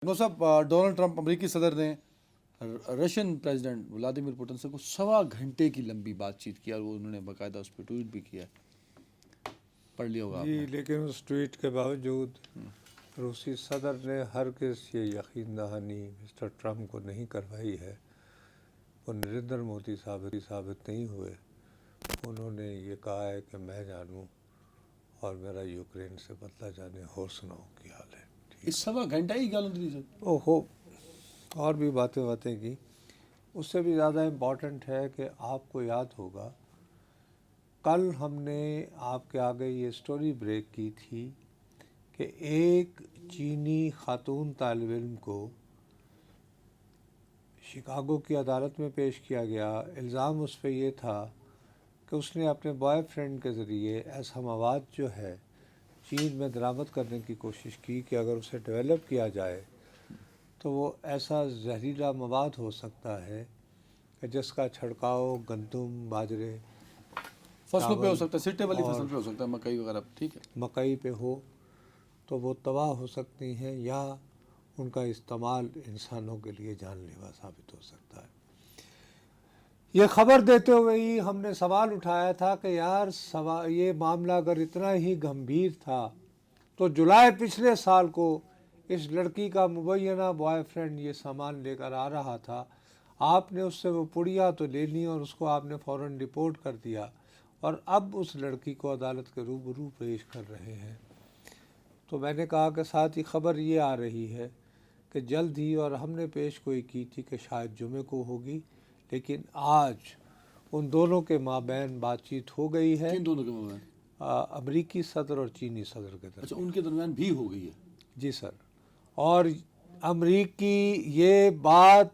نو صاحب، Donald Trump امریکی صدر نے رشین پریزیڈنٹ ولادیمیر پوٹن سے کو 1.25 گھنٹے کی لمبی بات چیت کی اور وہ انہوں نے باقاعدہ اس پہ ٹویٹ بھی کیا ہے، پڑھ لیا ہوگا آپ جی، نے۔ لیکن اس ٹویٹ کے باوجود روسی صدر نے ہرگز یہ یقین دہانی مسٹر ٹرمپ کو نہیں کروائی ہے، وہ نریندر مودی ثابت نہیں ہوئے۔ انہوں نے یہ کہا ہے کہ میں جانوں اور میرا یوکرین سے بدلہ جانے، اور سناؤ کی حال ہے۔ اس 1.25 گھنٹہ ہی گل ہوتی سر۔ اوہو، اور بھی باتیں کی۔ اس سے بھی زیادہ امپورٹنٹ ہے کہ آپ کو یاد ہوگا کل ہم نے آپ کے آگے یہ سٹوری بریک کی تھی کہ ایک چینی خاتون طالب علم کو شکاگو کی عدالت میں پیش کیا گیا۔ الزام اس پہ یہ تھا کہ اس نے اپنے بوائے فرینڈ کے ذریعے ایسا مواد جو ہے چین میں درآمد کرنے کی کوشش کی کہ اگر اسے ڈیولپ کیا جائے تو وہ ایسا زہریلا مواد ہو سکتا ہے کہ جس کا چھڑکاؤ گندم، باجرے، فصلوں پہ ہو سکتا ہے، سٹے والی فصل پہ ہو سکتا ہے، مکئی وغیرہ، ٹھیک ہے، مکئی پہ ہو تو وہ تباہ ہو سکتی ہیں، یا ان کا استعمال انسانوں کے لیے جان لیوا ثابت ہو سکتا ہے۔ یہ خبر دیتے ہوئے ہی ہم نے سوال اٹھایا تھا کہ یار یہ معاملہ اگر اتنا ہی گمبھیر تھا تو جولائی پچھلے سال کو اس لڑکی کا مبینہ بوائے فرینڈ یہ سامان لے کر آ رہا تھا، آپ نے اس سے وہ پڑیا تو لے لی اور اس کو آپ نے فوراً رپورٹ کر دیا، اور اب اس لڑکی کو عدالت کے روبرو پیش کر رہے ہیں۔ تو میں نے کہا کہ ساتھ ہی خبر یہ آ رہی ہے کہ جلد ہی، اور ہم نے پیش گوئی کی تھی کہ شاید جمعے کو ہوگی، لیکن آج ان دونوں کے مابین بات چیت ہو گئی ہے۔ کن دونوں کے مابین؟ امریکی صدر اور چینی صدر کے درمیان۔ اچھا، ان کے درمیان بھی ہو گئی ہے؟ جی سر، اور امریکی یہ بات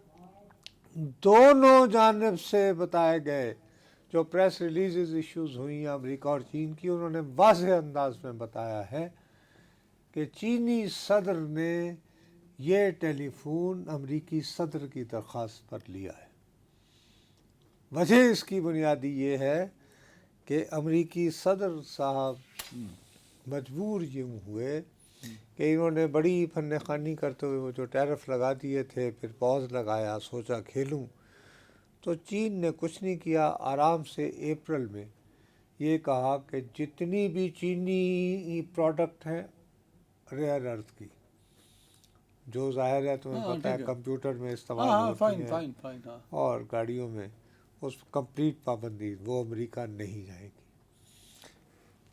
دونوں جانب سے بتائے گئے، جو پریس ریلیزز ایشوز ہوئیں امریکہ اور چین کی، انہوں نے واضح انداز میں بتایا ہے کہ چینی صدر نے یہ ٹیلی فون امریکی صدر کی درخواست پر لیا ہے۔ وجہ اس کی بنیادی یہ ہے کہ امریکی صدر صاحب مجبور یوں ہوئے کہ انہوں نے بڑی فن خوانی کرتے ہوئے وہ جو ٹیرف لگا دیے تھے، پھر پاز لگایا، سوچا کھیلوں، تو چین نے کچھ نہیں کیا، آرام سے اپریل میں یہ کہا کہ جتنی بھی چینی پروڈکٹ ہیں ریئر ارتھ کی، جو ظاہر ہے تمہیں پتہ ہے کمپیوٹر میں استعمال ہوتی ہیں اور گاڑیوں میں، اس کمپلیٹ پابندی، وہ امریکہ نہیں جائے گی۔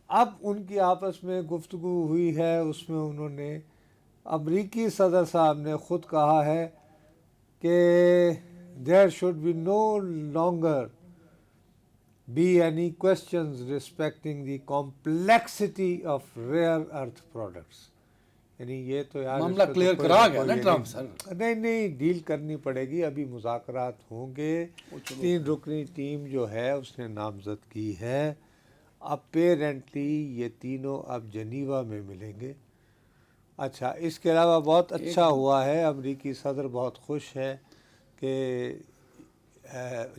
اب ان کی آپس میں گفتگو ہوئی ہے، اس میں انہوں نے امریکی صدر صاحب نے خود کہا ہے کہ there should be no longer be any questions respecting the complexity of rare earth products۔ یعنی یہ تو یار معاملہ کلیئر کرا گیا نا ٹرمپ سر؟ نہیں، ڈیل کرنی پڑے گی، ابھی مذاکرات ہوں گے۔ 3 رکنی ٹیم جو ہے اس نے نامزد کی ہے، اپیرنٹلی یہ تینوں اب جنیوا میں ملیں گے۔ اچھا، اس کے علاوہ بہت اچھا ہوا ہے، امریکی صدر بہت خوش ہے کہ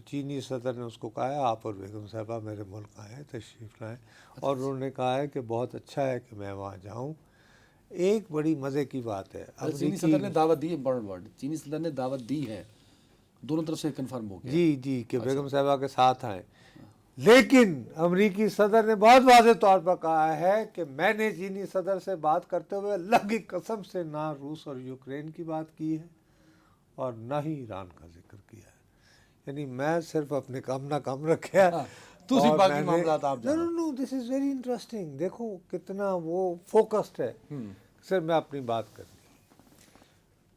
چینی صدر نے اس کو کہا ہے آپ اور بیگم صاحبہ میرے ملک آئیں، تشریف لائیں، اور انہوں نے کہا ہے کہ بہت اچھا ہے کہ میں وہاں جاؤں۔ ایک بڑی مزے کی بات ہے، چینی صدر نے دعوت دی ہے، امپورٹنٹ ورڈ، چینی صدر نے دعوت دی ہے، دونوں طرف سے کنفرم ہو گیا۔ جی کہ بیگم صاحبہ کے ساتھ آئیں، لیکن امریکی صدر نے بہت واضح طور پر کہا ہے کہ میں نے چینی صدر سے بات کرتے ہوئے اللہ کی قسم سے نہ روس اور یوکرین کی بات کی ہے اور نہ ہی ایران کا ذکر کیا ہے، یعنی میں صرف اپنے کام نہ کام رکھا۔ دوسری باقی معاملات آپ جانو۔ نو دس از ویری انٹرسٹنگ، دیکھو کتنا وہ فوکسڈ ہے۔ صرف میں اپنی بات کرنی،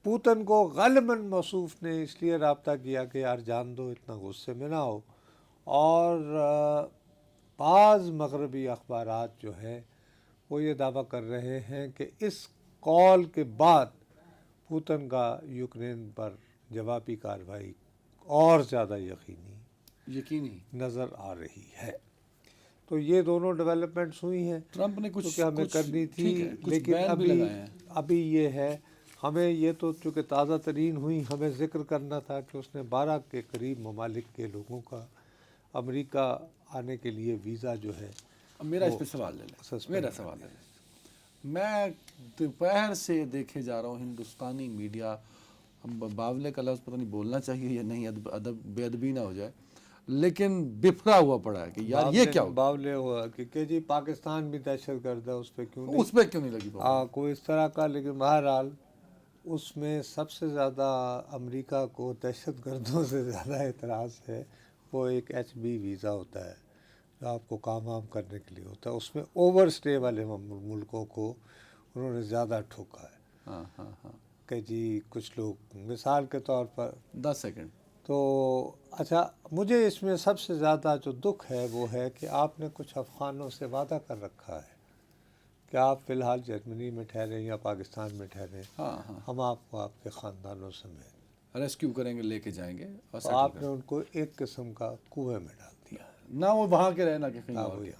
پوتن کو غالباً موصوف نے اس لیے رابطہ کیا کہ یار جان دو، اتنا غصے میں نہ ہو، اور بعض مغربی اخبارات جو ہے وہ یہ دعویٰ کر رہے ہیں کہ اس کال کے بعد پوتن کا یوکرین پر جوابی کارروائی اور زیادہ یقینی نظر آ رہی ہے۔ تو یہ دونوں ڈیولپمنٹس ہوئی ہیں، ٹرمپ نے کچھ ہمیں کرنی تھی، لیکن ابھی یہ ہے، ہمیں یہ تو چونکہ تازہ ترین ہوئی، ہمیں ذکر کرنا تھا کہ اس نے 12 کے قریب ممالک کے لوگوں کا امریکہ آنے کے لیے ویزا جو ہے۔ میرا اس پہ سوال لے لیں، میرا سوال لے لیں، میں دوپہر سے دیکھے جا رہا ہوں ہندوستانی میڈیا، باولے کا لفظ پتہ نہیں بولنا چاہیے یا نہیں، ادب بے ادبی نہ ہو جائے، لیکن بفرا ہوا پڑا ہے کہ یار یہ کیا ہو، باولے ہوا کہ جی پاکستان بھی دہشت گرد ہے، اس پہ کیوں نہیں، اس پہ کیوں نہیں لگی بات؟ کوئی اس طرح کا. لیکن بہرحال اس میں سب سے زیادہ امریکہ کو دہشت گردوں سے زیادہ اعتراض ہے وہ ایک H-1B ویزا ہوتا ہے جو آپ کو کام عام کرنے کے لیے ہوتا ہے. اس میں اوور سٹے والے ملکوں کو انہوں نے زیادہ ٹھوکا ہے. ہاں ہاں ہاں. کہ جی کچھ لوگ مثال کے طور پر 10 سیکنڈ. تو اچھا، مجھے اس میں سب سے زیادہ جو دکھ ہے وہ ہے کہ آپ نے کچھ افغانوں سے وعدہ کر رکھا ہے کہ آپ فی الحال جرمنی میں ٹھہریں یا پاکستان میں ٹھہریں، ہاں ہاں، ہم آپ کو آپ کے خاندانوں سمیت. ریسکیو کریں گے، لے کے جائیں گے اور تو settle آپ کریں نے ان کو ایک قسم کا کنویں میں ڈال دیا. نہ وہ وہاں کے رہے نہ کہ کہیں ہاں اور وہی. کے.